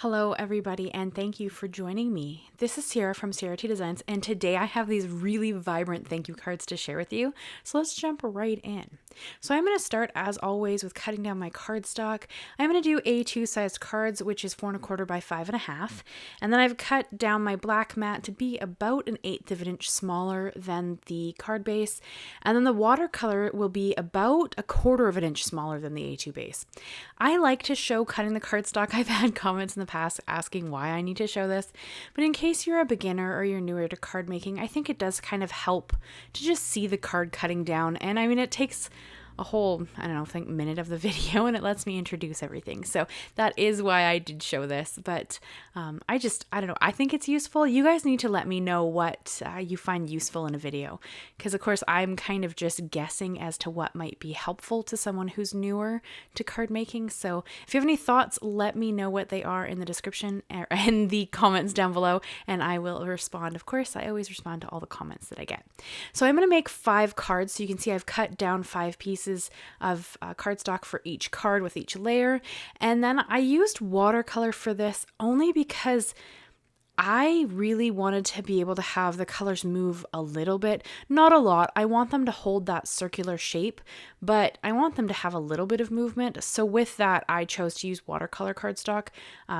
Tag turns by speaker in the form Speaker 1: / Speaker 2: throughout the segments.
Speaker 1: Hello everybody, and thank you for joining me. This is Ciara from Ciara T Designs, and today I have these really vibrant thank you cards to share with you. So let's jump right in. So I'm going to start as always with cutting down my cardstock. I'm going to do A2 sized cards, which is 4 1/4 by 5 1/2. And then I've cut down my black mat to be about 1/8 of an inch smaller than the card base. And then the watercolor will be about 1/4 of an inch smaller than the A2 base. I like to show cutting the cardstock. I've had comments in the past asking why I need to show this, but in case you're a beginner or you're newer to card making, I think it does kind of help to just see the card cutting down. And I mean, it takes a whole, I think minute of the video, and it lets me introduce everything. So that is why I did show this, but I don't know, I think it's useful. You guys need to let me know what you find useful in a video, because of course I'm kind of just guessing as to what might be helpful to someone who's newer to card making. So if you have any thoughts, let me know what they are in the description or in the comments down below, and I will respond. Of course, I always respond to all the comments that I get. So I'm going to make 5 cards. So you can see I've cut down 5 pieces of cardstock for each card with each layer. And then I used watercolor for this only because I really wanted to be able to have the colors move a little bit, not a lot. I want them to hold that circular shape, but I want them to have a little bit of movement. So with that, I chose to use watercolor cardstock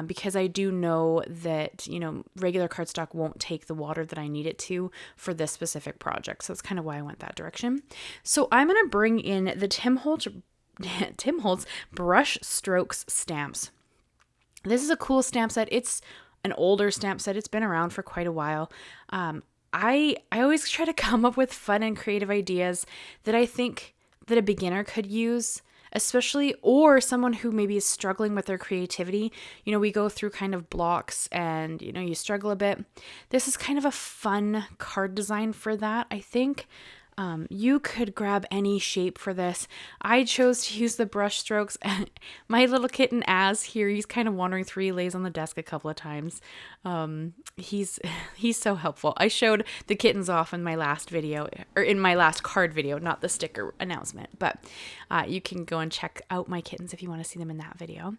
Speaker 1: because I do know that, regular cardstock won't take the water that I need it to for this specific project. So that's kind of why I went that direction. So I'm going to bring in the Tim Holtz Brushstrokes stamps. This is a cool stamp set. It's an older stamp set. It's been around for quite a while. I always try to come up with fun and creative ideas that I think that a beginner could use, especially, or someone who maybe is struggling with their creativity. We go through kind of blocks and, you struggle a bit. This is kind of a fun card design for that, I think. You could grab any shape for this. I chose to use the brush strokes. My little kitten Az here, he's kind of wandering through. He lays on the desk a couple of times. He's so helpful. I showed the kittens off in my last video, or in my last card video, not the sticker announcement, but you can go and check out my kittens if you want to see them in that video.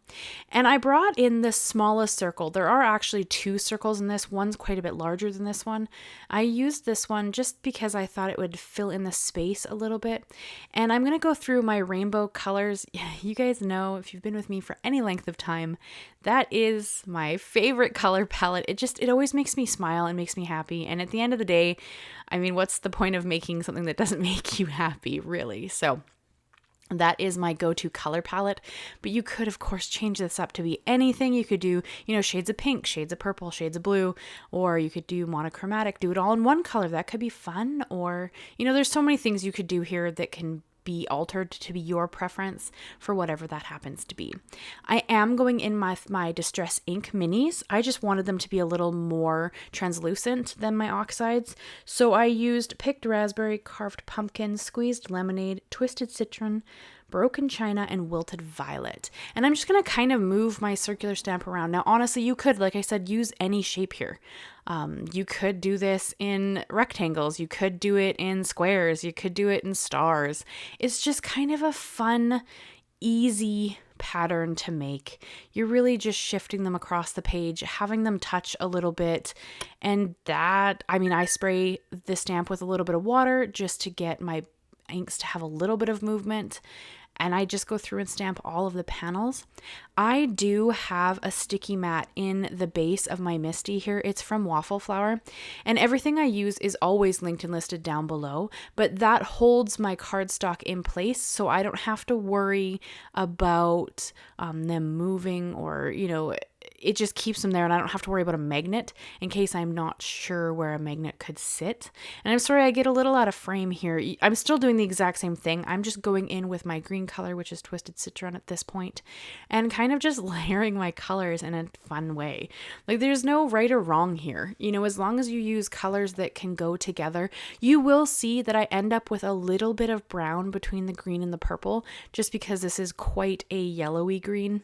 Speaker 1: And I brought in the smallest circle. There are actually 2 circles in this. One's quite a bit larger than this one. I used this one just because I thought it would fill in the space a little bit. And I'm going to go through my rainbow colors. You guys know, if you've been with me for any length of time, that is my favorite color palette. It always makes me smile and makes me happy. And at the end of the day, what's the point of making something that doesn't make you happy, really? So that is my go-to color palette, but you could, of course, change this up to be anything. You could do, shades of pink, shades of purple, shades of blue, or you could do monochromatic, do it all in one color. That could be fun. Or, there's so many things you could do here that can be altered to be your preference for whatever that happens to be. I am going in my Distress ink minis. I just wanted them to be a little more translucent than my oxides. So I used picked raspberry, carved pumpkin, squeezed lemonade, twisted citron, broken china, and wilted violet. And I'm just going to kind of move my circular stamp around. Now, honestly, you could, like I said, use any shape here. You could do this in rectangles. You could do it in squares. You could do it in stars. It's just kind of a fun, easy pattern to make. You're really just shifting them across the page, having them touch a little bit. And that, I spray the stamp with a little bit of water just to get my inks to have a little bit of movement. And I just go through and stamp all of the panels. I do have a sticky mat in the base of my Misti here. It's from Waffle Flower, and everything I use is always linked and listed down below, but that holds my cardstock in place, so I don't have to worry about them moving or, it just keeps them there, and I don't have to worry about a magnet in case I'm not sure where a magnet could sit. And I'm sorry I get a little out of frame here. I'm still doing the exact same thing. I'm just going in with my green color, which is Twisted Citron at this point, and kind of just layering my colors in a fun way. There's no right or wrong here. As long as you use colors that can go together, you will see that I end up with a little bit of brown between the green and the purple, just because this is quite a yellowy green.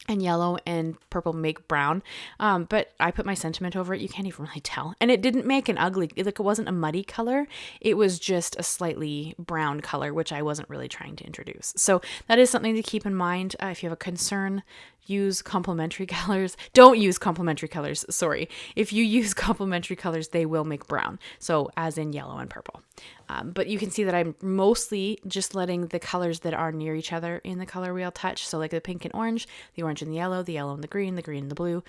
Speaker 1: And yellow and purple make brown, but I put my sentiment over it. You can't even really tell. And it didn't make an ugly, it wasn't a muddy color. It was just a slightly brown color, which I wasn't really trying to introduce. So that is something to keep in mind. If you have a concern, use complementary colors. Don't use complementary colors, sorry. If you use complementary colors, they will make brown. So as in yellow and purple. But you can see that I'm mostly just letting the colors that are near each other in the color wheel touch. So like the pink and orange and the yellow and the green and the blue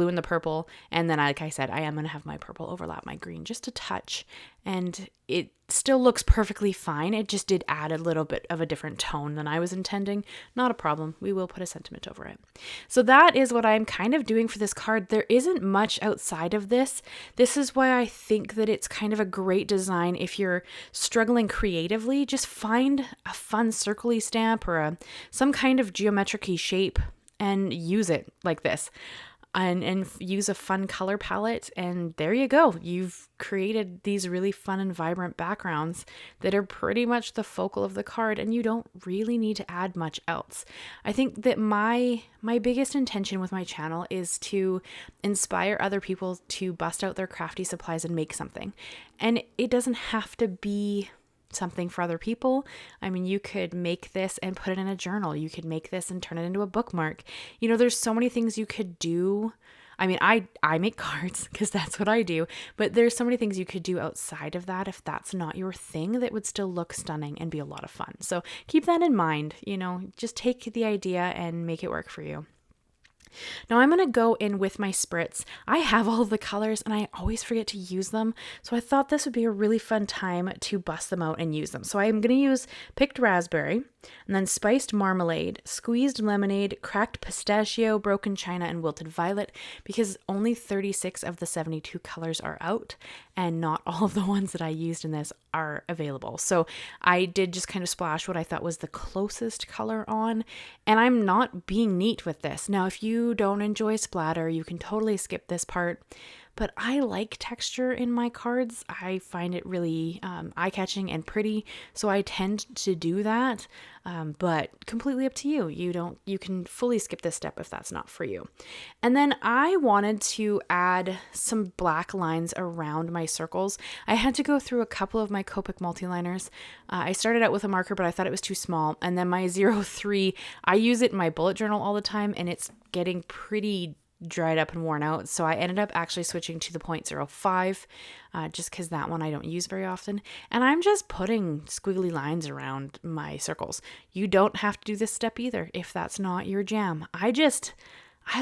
Speaker 1: and the purple. And then, like I said, I am going to have my purple overlap my green just a touch. And it still looks perfectly fine. It just did add a little bit of a different tone than I was intending. Not a problem. We will put a sentiment over it. So that is what I'm kind of doing for this card. There isn't much outside of this. This is why I think that it's kind of a great design if you're struggling creatively. Just find a fun circly stamp or some kind of geometric-y shape and use it like this. And use a fun color palette, and there you go. You've created these really fun and vibrant backgrounds that are pretty much the focal of the card, and you don't really need to add much else. I think that my biggest intention with my channel is to inspire other people to bust out their crafty supplies and make something. And it doesn't have to be something for other people. I mean, you could make this and put it in a journal. You could make this and turn it into a bookmark. You know, there's so many things you could do. I mean, I make cards because that's what I do, but there's so many things you could do outside of that if that's not your thing that would still look stunning and be a lot of fun. So keep that in mind, you know, just take the idea and make it work for you. Now I'm going to go in with my Spritz. I have all of the colors and I always forget to use them. So I thought this would be a really fun time to bust them out and use them. So I'm going to use picked raspberry and then spiced marmalade, squeezed lemonade, cracked pistachio, broken china, and wilted violet because only 36 of the 72 colors are out and not all of the ones that I used in this are available. So I did just kind of splash what I thought was the closest color on, and I'm not being neat with this. Now, if you don't enjoy splatter, you can totally skip this part. But I like texture in my cards. I find it really eye-catching and pretty, so I tend to do that. But completely up to you. You can fully skip this step if that's not for you. And then I wanted to add some black lines around my circles. I had to go through a couple of my Copic Multiliners. I started out with a marker, but I thought it was too small. And then my 03, I use it in my bullet journal all the time, and it's getting pretty dried up and worn out. So I ended up actually switching to the 0.05 just because that one I don't use very often. And I'm just putting squiggly lines around my circles. You don't have to do this step either if that's not your jam. I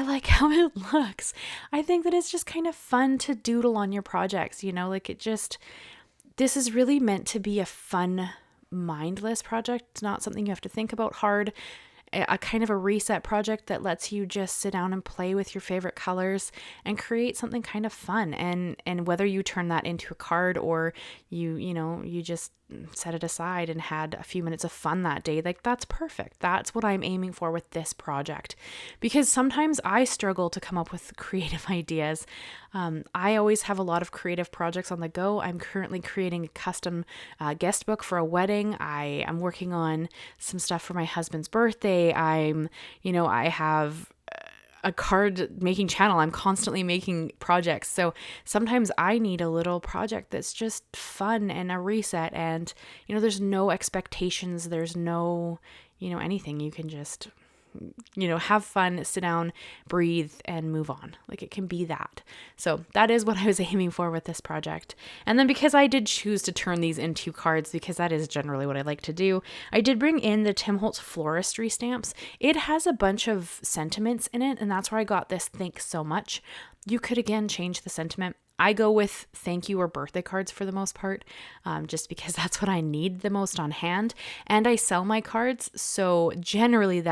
Speaker 1: like how it looks. I think that it's just kind of fun to doodle on your projects, you know, like this is really meant to be a fun, mindless project. It's not something you have to think about hard. A kind of a reset project that lets you just sit down and play with your favorite colors and create something kind of fun. And whether you turn that into a card or you just set it aside and had a few minutes of fun that day, like that's perfect. That's what I'm aiming for with this project, because sometimes I struggle to come up with creative ideas. I always have a lot of creative projects on the go. I'm currently creating a custom guest book for a wedding. I am working on some stuff for my husband's birthday. I have a card making channel. I'm constantly making projects. So sometimes I need a little project that's just fun and a reset, and there's no expectations, there's no anything. You can just have fun, sit down, breathe, and move on. Like, it can be that. So that is what I was aiming for with this project. And then because I did choose to turn these into cards, because that is generally what I like to do, I did bring in the Tim Holtz Floristry stamps. It has a bunch of sentiments in it, and that's where I got this "thanks so much." You could, again, change the sentiment. I go with thank you or birthday cards for the most part, just because that's what I need the most on hand. And I sell my cards, so generally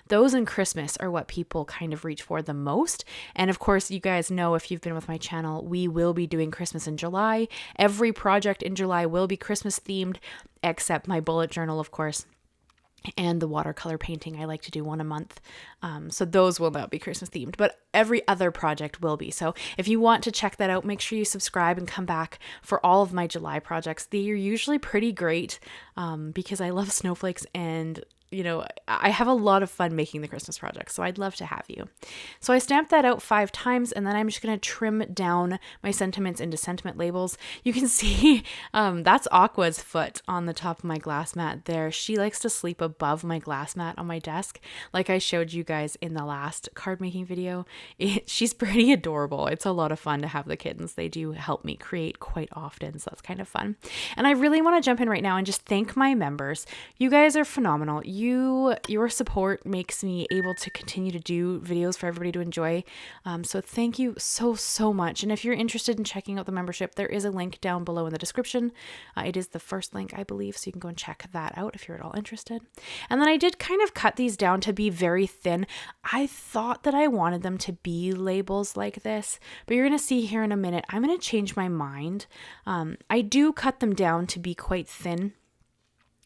Speaker 1: those in Christmas are what people kind of reach for the most. And of course, you guys know, if you've been with my channel, we will be doing Christmas in July. Every project in July will be Christmas themed, except my bullet journal, of course. And the watercolor painting, I like to do one a month. So those will not be Christmas themed, but every other project will be. So if you want to check that out, make sure you subscribe and come back for all of my July projects. They are usually pretty great because I love snowflakes, and I have a lot of fun making the Christmas projects, so I'd love to have you. So I stamped that out 5 times, and then I'm just going to trim down my sentiments into sentiment labels. You can see that's Aqua's foot on the top of my glass mat there. She likes to sleep above my glass mat on my desk, like I showed you guys in the last card making video. She's pretty adorable. It's a lot of fun to have the kittens. They do help me create quite often, so that's kind of fun. And I really want to jump in right now and just thank my members. You guys are phenomenal. Your support makes me able to continue to do videos for everybody to enjoy. So thank you so much. And if you're interested in checking out the membership, there is a link down below in the description. It is the first link, I believe, so you can go and check that out if you're at all interested. And then I did kind of cut these down to be very thin. I thought that I wanted them to be labels like this, but you're going to see here in a minute, I'm going to change my mind. I do cut them down to be quite thin.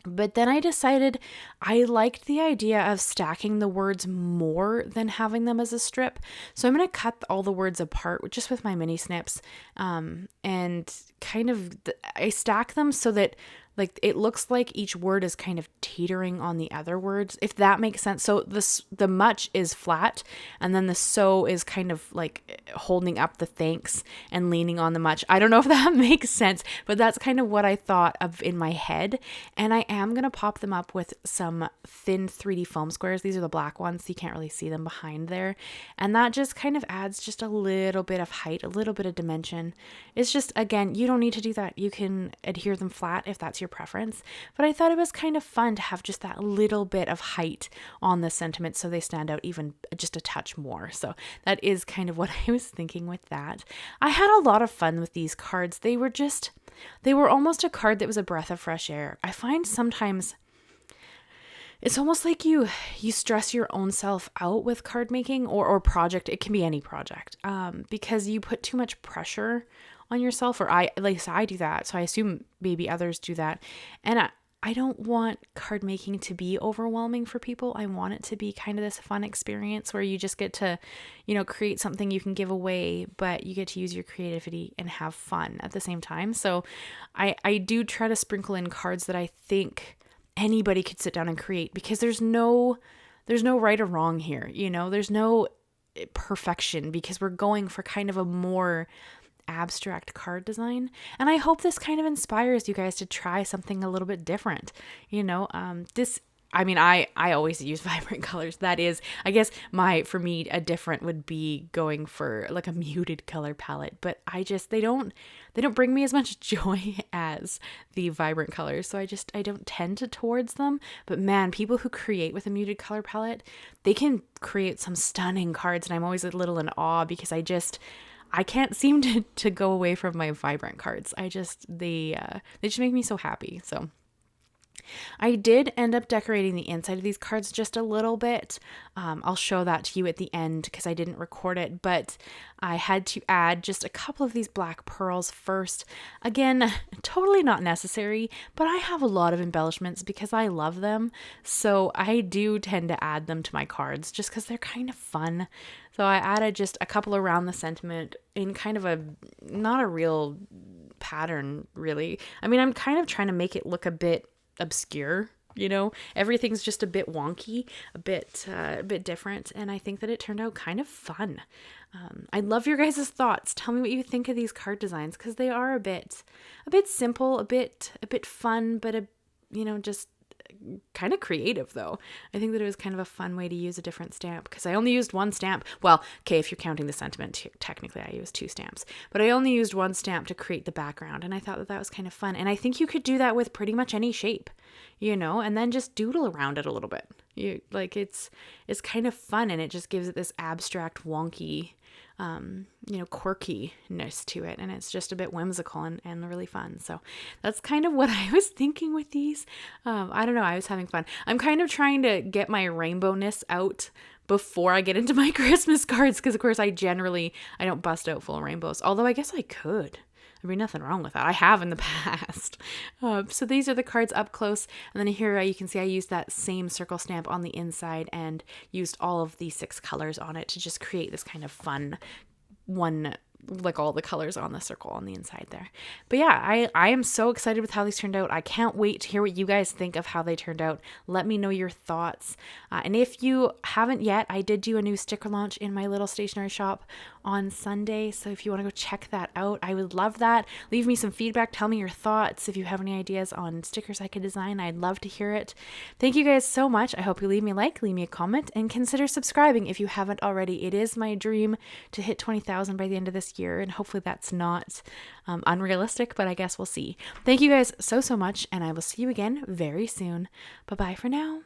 Speaker 1: But then I decided I liked the idea of stacking the words more than having them as a strip. So I'm going to cut all the words apart just with my mini snips, and kind of I stack them so that like it looks like each word is kind of teetering on the other words, if that makes sense. So the much is flat, and then the so is kind of like holding up the thanks and leaning on the much. I don't know if that makes sense, but that's kind of what I thought of in my head. And I am going to pop them up with some thin 3D foam squares. These are the black ones, so you can't really see them behind there. And that just kind of adds just a little bit of height, a little bit of dimension. It's just, again, you don't need to do that. You can adhere them flat if that's your preference, but I thought it was kind of fun to have just that little bit of height on the sentiments so they stand out even just a touch more. So that is kind of what I was thinking with that. I had a lot of fun with these cards. They were almost a card that was a breath of fresh air. I find sometimes it's almost like you stress your own self out with card making or project. It can be any project, because you put too much pressure on yourself, or at least I do that. So I assume maybe others do that. And I don't want card making to be overwhelming for people. I want it to be kind of this fun experience where you just get to, create something you can give away, but you get to use your creativity and have fun at the same time. So I do try to sprinkle in cards that I think anybody could sit down and create, because there's no right or wrong here. There's no perfection, because we're going for kind of a more abstract card design. And I hope this kind of inspires you guys to try something a little bit different. I always use vibrant colors. That is, I guess for me, a different would be going for like a muted color palette, but they don't bring me as much joy as the vibrant colors. So I don't tend towards them, but man, people who create with a muted color palette, they can create some stunning cards. And I'm always a little in awe, because I can't seem to go away from my vibrant cards. They just make me so happy. So I did end up decorating the inside of these cards just a little bit. I'll show that to you at the end because I didn't record it, but I had to add just a couple of these black pearls first. Again, totally not necessary, but I have a lot of embellishments because I love them. So I do tend to add them to my cards just because they're kind of fun. So I added just a couple around the sentiment in kind of not a real pattern, really. I'm kind of trying to make it look a bit obscure, everything's just a bit wonky, a bit different, and I think that it turned out kind of fun. I love your guys' thoughts. Tell me what you think of these card designs, because they are a bit simple, a bit fun, but just kind of creative though. I think that it was kind of a fun way to use a different stamp, because I only used one stamp. Well, okay, if you're counting the sentiment, technically I used 2 stamps, but I only used one stamp to create the background, and I thought that was kind of fun. And I think you could do that with pretty much any shape, and then just doodle around it a little bit. It's kind of fun, and it just gives it this abstract, wonky, quirkiness to it, and it's just a bit whimsical and really fun. So that's kind of what I was thinking with these. I don't know, I was having fun. I'm kind of trying to get my rainbowness out before I get into my Christmas cards, because of course I don't bust out full rainbows, although I guess I could. There'd be nothing wrong with that. I have in the past. So these are the cards up close. And then here you can see I used that same circle stamp on the inside and used all of the 6 colors on it to just create this kind of fun one like all the colors on the circle on the inside there. But yeah, I am so excited with how these turned out. I can't wait to hear what you guys think of how they turned out. Let me know your thoughts. And if you haven't yet, I did do a new sticker launch in my little stationery shop on Sunday. So if you want to go check that out, I would love that. Leave me some feedback. Tell me your thoughts. If you have any ideas on stickers I could design, I'd love to hear it. Thank you guys so much. I hope you leave me a like, leave me a comment, and consider subscribing if you haven't already. It is my dream to hit 20,000 by the end of this year, and hopefully that's not unrealistic, but I guess we'll see. Thank you guys so much, and I will see you again very soon. Bye-bye for now.